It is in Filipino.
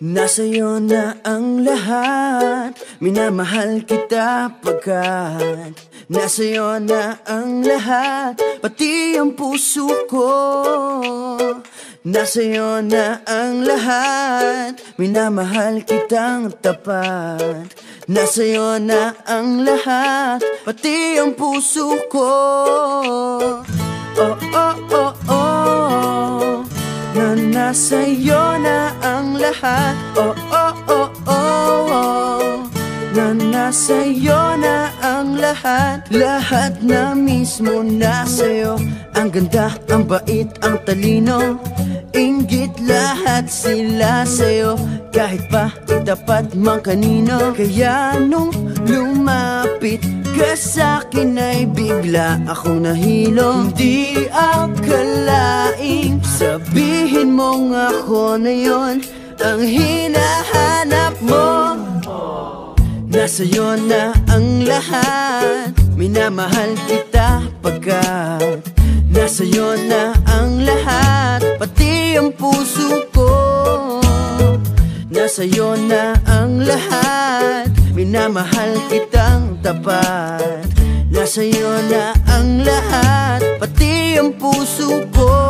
Nasa'yo na ang lahat, minamahal kita pagkat nasa'yo na ang lahat, pati ang puso ko. Nasa'yo na ang lahat, minamahal kitang tapat. Nasa'yo na ang lahat, pati ang puso ko. Oh, oh, oh, oh, na nasa'yo na ang lahat. Oh, oh, oh, oh, na nasa'yo na ang lahat. Lahat na mismo nasa'yo. Ang ganda, ang bait, ang talino, inggit lahat sila sa'yo. Kahit pa itapat mang kanino. Kaya nung lumapit ka sa'kin ay bigla akong nahilo. Hindi akalaing sabihin mong ako na yon ang hinahanap mo. Nasa'yo na ang lahat, minamahal kita pagkat nasa'yo na ang lahat, pati ang puso ko. Nasa'yo na ang lahat, minamahal kitang tapat. Nasa'yo na ang lahat, pati ang puso ko.